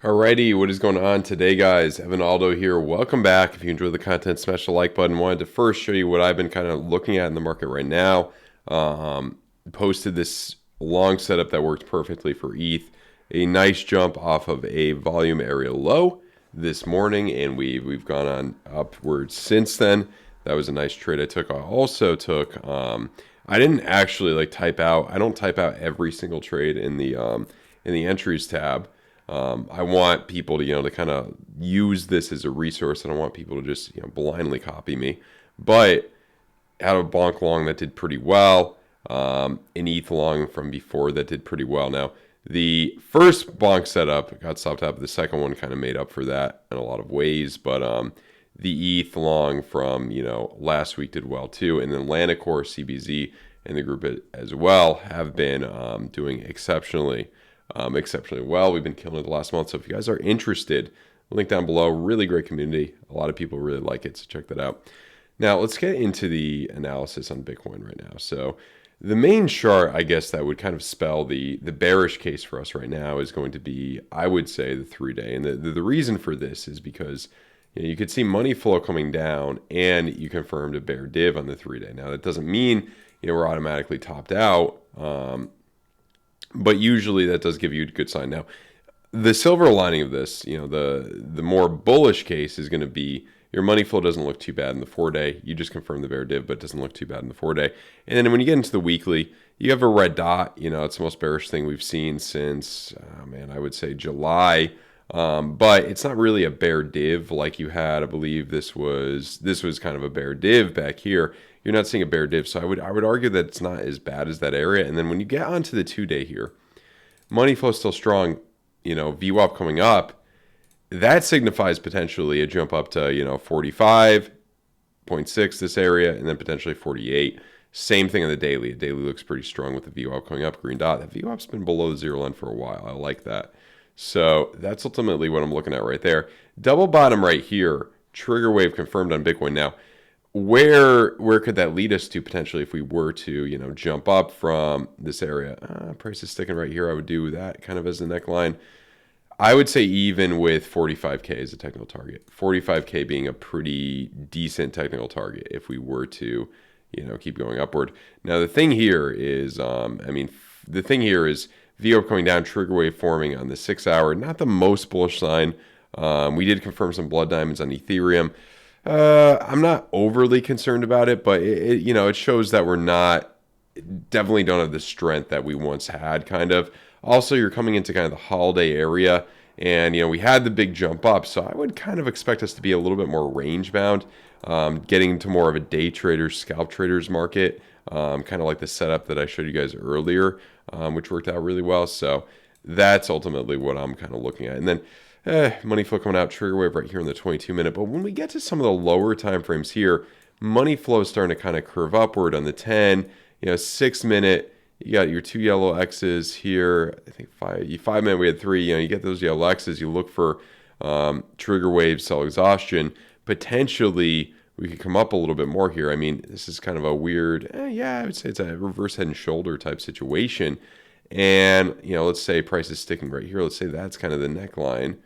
Alrighty, what is going on today, guys? Evan Aldo here. Welcome back. If you enjoyed the content, smash the like button. Wanted to first show you what I've been kind of looking at in the market right now. Posted this long setup that worked perfectly for ETH. A nice jump off of a volume area low this morning, and we've gone on upwards since then. That was a nice trade I took. I also took. I didn't actually type out. I don't type out every single trade in the entries tab. I want people to, to kind of use this as a resource. I don't want people to just, blindly copy me. But out of bonk long that did pretty well. An ETH long from before that did pretty well. Now, the first bonk setup got stopped up. The second one kind of made up for that in a lot of ways. But the ETH long from, last week did well too. And then Lanacore, CBZ, and the group as well have been doing exceptionally well. We've been killing it the last month. So if you guys are interested, link down below. Really great community. A lot of people really like it. So check that out. Now let's get into the analysis on Bitcoin right now. So the main chart, I guess, that would kind of spell the bearish case for us right now is going to be, I would say, the 3-day. And the reason for this is because you could see money flow coming down and you confirmed a bear div on the 3-day. Now that doesn't mean we're automatically topped out. But usually that does give you a good sign. Now, the silver lining of this, the more bullish case is going to be your money flow doesn't look too bad in the 4-day. You just confirmed the bear div, but it doesn't look too bad in the 4-day. And then when you get into the weekly, you have a red dot. It's the most bearish thing we've seen since, I would say July. But it's not really a bear div like you had. I believe this was kind of a bear div back here. You're not seeing a bear div, so I would argue that it's not as bad as that area. And then when you get onto the 2-day here, money flow is still strong. VWAP coming up, that signifies potentially a jump up to 45.6 this area, and then potentially 48. Same thing on the daily. The daily looks pretty strong with the VWAP coming up. Green dot. That VWAP's been below the zero line for a while. I like that. So that's ultimately what I'm looking at right there. Double bottom right here. Trigger wave confirmed on Bitcoin. Now, where could that lead us to potentially if we were to jump up from this area? Price is sticking right here. I would do that kind of as the neckline. I would say even with 45K as a technical target, 45K being a pretty decent technical target if we were to keep going upward. Now the thing here is VWAP coming down, trigger wave forming on the 6-hour. Not the most bullish sign. We did confirm some blood diamonds on Ethereum. I'm not overly concerned about it, but it shows that we're definitely don't have the strength that we once had, kind of. Also, you're coming into kind of the holiday area, and we had the big jump up, so I would kind of expect us to be a little bit more range bound, getting to more of a day traders, scalp traders market, kind of like the setup that I showed you guys earlier, which worked out really well. So that's ultimately what I'm kind of looking at. And then money flow coming out, trigger wave right here in the 22-minute. But when we get to some of the lower time frames here, money flow is starting to kind of curve upward on the 10, 6-minute. You got your 2 yellow X's here. I think 5-minute we had 3. You get those yellow X's. You look for trigger wave, sell exhaustion. Potentially, we could come up a little bit more here. This is kind of a weird, I would say it's a reverse head and shoulder type situation. And, let's say price is sticking right here. Let's say that's kind of the neckline.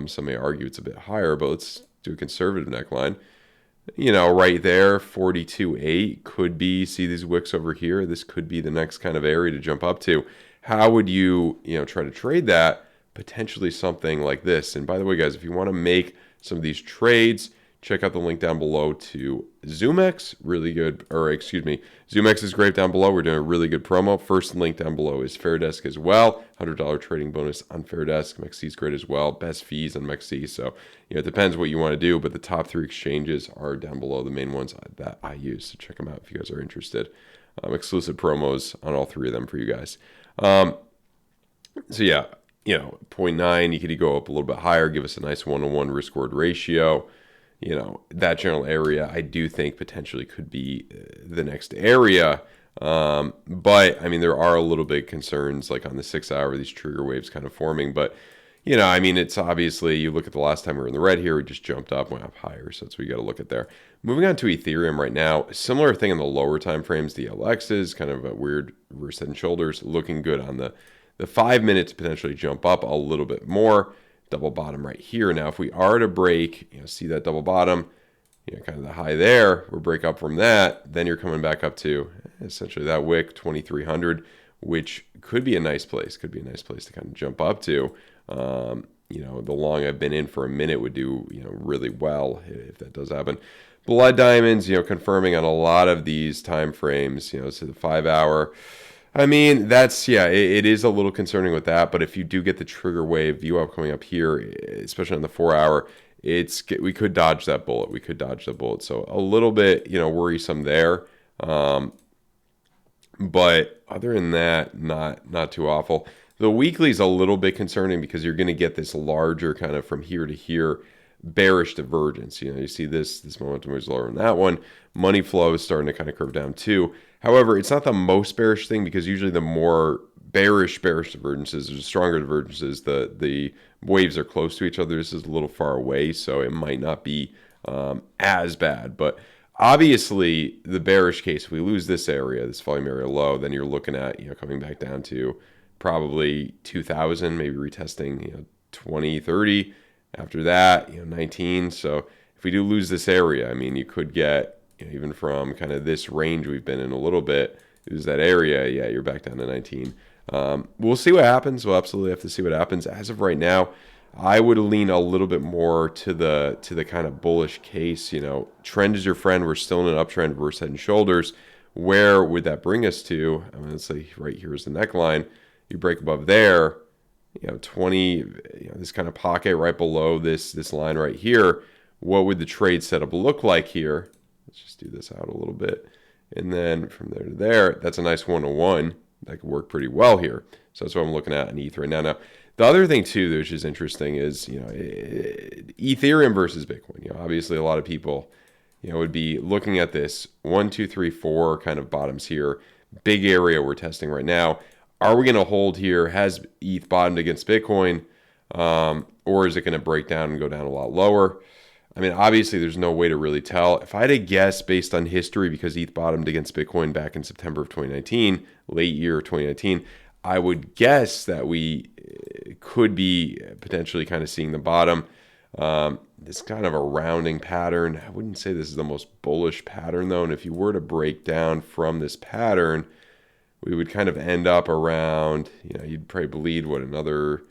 Some may argue it's a bit higher, but let's do a conservative neckline. Right there, 42.8 could be, see these wicks over here. This could be the next kind of area to jump up to. How would you, try to trade that? Potentially something like this. And by the way, guys, if you want to make some of these trades, check out the link down below to Zoomex. Really good, Zoomex is great down below. We're doing a really good promo. First link down below is FAIRDESK as well. $100 trading bonus on FAIRDESK. MEXC is great as well. Best fees on MEXC. So, it depends what you want to do, but the top 3 exchanges are down below, the main ones that I use. So check them out if you guys are interested. Exclusive promos on all 3 of them for you guys. So yeah, 0.9, you could go up a little bit higher, give us a nice 1-to-1 risk-reward ratio. That general area, I do think potentially could be the next area. But there are a little bit concerns like on the 6-hour, these trigger waves kind of forming. But, it's obviously, you look at the last time we were in the red here, we just jumped up, went up higher. So that's what you got to look at there. Moving on to Ethereum right now, similar thing in the lower time frames, the LXs, kind of a weird reverse head and shoulders, looking good on the 5 minutes, potentially jump up a little bit more. double bottom right here. Now, if we are to break, see that double bottom, kind of the high there, we'll break up from that, then you're coming back up to essentially that wick, 2,300, which could be a nice place. Could be a nice place to kind of jump up to. The long I've been in for a minute would do, really well if that does happen. Blood diamonds, confirming on a lot of these time frames, so the 5 hour. I mean, that's, it is a little concerning with that, but if you do get the trigger wave view up coming up here, especially on the 4 hour, we could dodge that bullet. We could dodge the bullet. So a little bit, worrisome there. But other than that, not too awful. The weekly is a little bit concerning because you're going to get this larger kind of from here to here bearish divergence. You see this momentum was lower than that one. Money flow is starting to kind of curve down too. However, it's not the most bearish thing because usually the more bearish divergences, the stronger divergences, the waves are close to each other. This is a little far away, so it might not be as bad. But obviously, the bearish case, if we lose this area, this volume area low, then you're looking at coming back down to probably 2,000, maybe retesting 20, 30. After that, 19. So if we do lose this area, I mean, you could get even from kind of this range we've been in a little bit, lose that area, you're back down to 19. We'll see what happens. We'll absolutely have to see what happens. As of right now, I would lean a little bit more to the kind of bullish case. Trend is your friend. We're still in an uptrend, reverse head and shoulders. Where would that bring us to? I mean, let's say right here is the neckline. You break above there. 20, this kind of pocket right below this line right here. What would the trade setup look like here? Let's just do this out a little bit. And then from there to there, that's a nice 1-to-1. That could work pretty well here. So that's what I'm looking at in ETH right now. Now, the other thing too, which is interesting, is Ethereum versus Bitcoin. Obviously a lot of people would be looking at this 1, 2, 3, 4 kind of bottoms here. Big area we're testing right now. Are we going to hold here? Has ETH bottomed against Bitcoin? Or is it going to break down and go down a lot lower? I mean, obviously, there's no way to really tell. If I had to guess based on history, because ETH bottomed against Bitcoin back in September of 2019, late year 2019, I would guess that we could be potentially kind of seeing the bottom. This kind of a rounding pattern. I wouldn't say this is the most bullish pattern, though. And if you were to break down from this pattern, we would kind of end up around, you'd probably bleed, another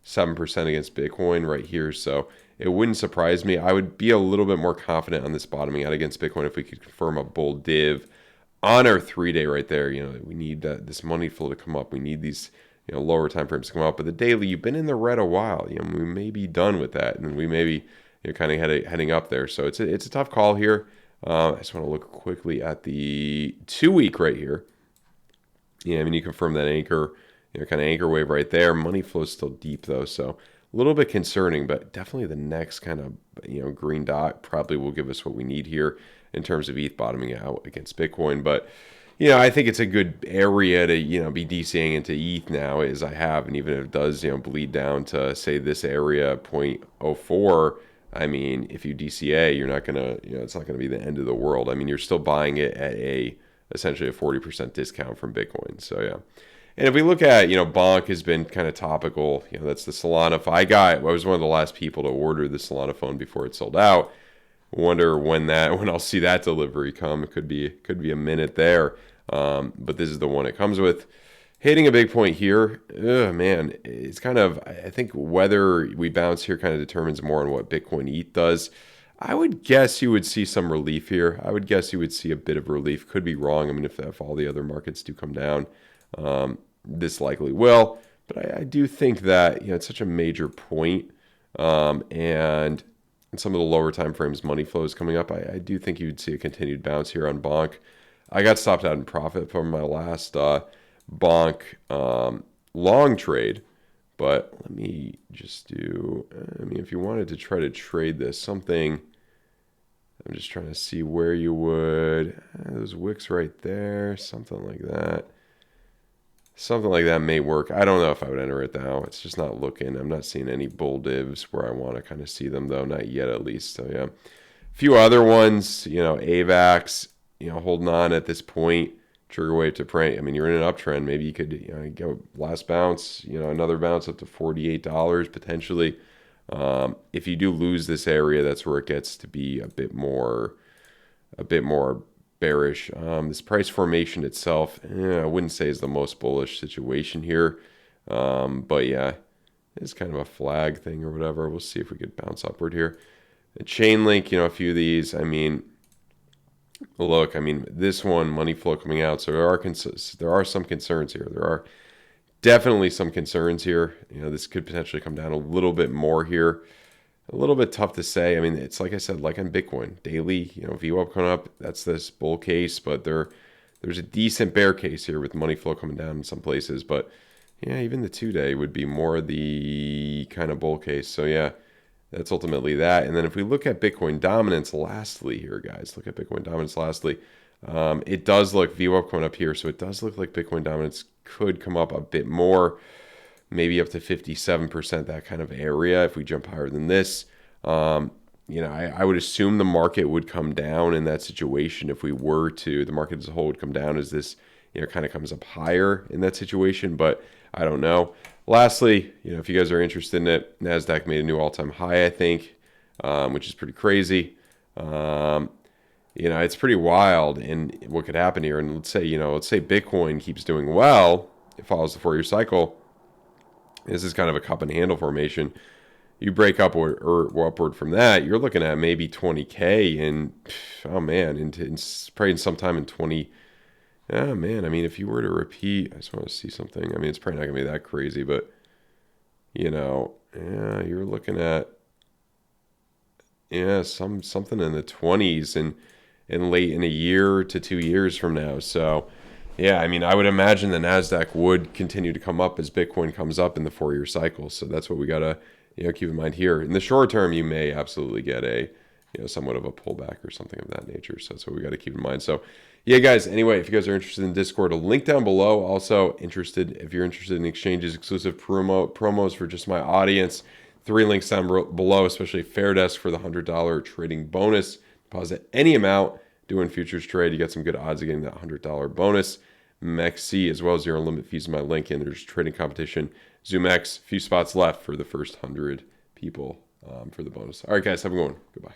7% against Bitcoin right here. So it wouldn't surprise me. I would be a little bit more confident on this bottoming out against Bitcoin if we could confirm a bull div on our 3-day right there. We need this money flow to come up. We need these lower time frames to come up. But the daily, you've been in the red a while. We may be done with that, and we may be kind of heading up there. So it's a tough call here. I just want to look quickly at the 2-week right here. I mean, you confirm that anchor, kind of anchor wave right there. Money flow is still deep though, so a little bit concerning, but definitely the next kind of green dot probably will give us what we need here in terms of ETH bottoming out against Bitcoin. But I think it's a good area to be DCAing into ETH now, as I have, and even if it does bleed down to say this area 0.04. I mean, if you DCA, you're not gonna it's not gonna be the end of the world. I mean, you're still buying it at essentially a 40% discount from Bitcoin. So yeah. And if we look at, Bonk has been kind of topical. That's the Solana. I was one of the last people to order the Solana phone before it sold out. Wonder when I'll see that delivery come. It could be a minute there. But this is the one it comes with. Hitting a big point here. Man, it's kind of, I think whether we bounce here kind of determines more on what Bitcoin ETH does. I would guess you would see some relief here. I would guess you would see a bit of relief. Could be wrong. I mean, if all the other markets do come down, this likely will. But I do think that it's such a major point, and in some of the lower time frames, money flow is coming up. I do think you'd see a continued bounce here on Bonk. I got stopped out in profit from my last Bonk long trade. But let me just do, if you wanted to try to trade this, something, I'm just trying to see where you would, those wicks right there, something like that. Something like that may work. I don't know if I would enter it now. It's just not looking. I'm not seeing any bull divs where I want to kind of see them, though. Not yet, at least. So, yeah. A few other ones, AVAX, holding on at this point. Trigger wave to print. I mean, you're in an uptrend. Maybe you could go last bounce, another bounce up to $48 potentially If you do lose this area, that's where it gets to be a bit more bearish. This price formation itself, I wouldn't say is the most bullish situation here. But yeah, it's kind of a flag thing or whatever. We'll see if we could bounce upward here. A chain link, a few of these. I mean, look, this one, money flow coming out. So there are some concerns here. There are definitely some concerns here. This could potentially come down a little bit more here. A little bit tough to say. It's like I said, like on Bitcoin, daily, VWAP coming up, that's this bull case, but there's a decent bear case here with money flow coming down in some places. But yeah, even the 2-day would be more the kind of bull case. So yeah, that's ultimately that. And then if we look at Bitcoin dominance lastly here, guys, look at Bitcoin dominance lastly. It does look VWAP coming up here, so it does look like Bitcoin dominance could come up a bit more, maybe up to 57%, that kind of area if we jump higher than this. I would assume the market would come down in that situation if we were to, the market as a whole would come down as this, kind of comes up higher in that situation, but I don't know. Lastly, if you guys are interested in it, NASDAQ made a new all-time high, I think, which is pretty crazy. It's pretty wild in what could happen here. And let's say Bitcoin keeps doing well, it follows the 4-year cycle. This is kind of a cup and handle formation. You break upward or upward from that, you're looking at maybe 20K in, probably sometime in 20. Yeah, man. If you were to repeat, I just want to see something. It's probably not gonna be that crazy, but yeah, you're looking at something in the 20s and late in a year to 2 years from now. So yeah, I would imagine the NASDAQ would continue to come up as Bitcoin comes up in the 4-year cycle. So that's what we gotta keep in mind here. In the short term, you may absolutely get a somewhat of a pullback or something of that nature. So that's what we got to keep in mind. So yeah, guys, anyway, if you guys are interested in Discord, a link down below. Also if you're interested in exchanges, exclusive promos for just my audience, 3 links down below, especially FAIRDESK for the $100 trading bonus. Deposit any amount, doing futures trade. You get some good odds of getting that $100 bonus. MEXC, as well as zero limit fees in my link, and there's trading competition. Zoomex, few spots left for the first 100 people for the bonus. All right, guys, have a good one. Goodbye.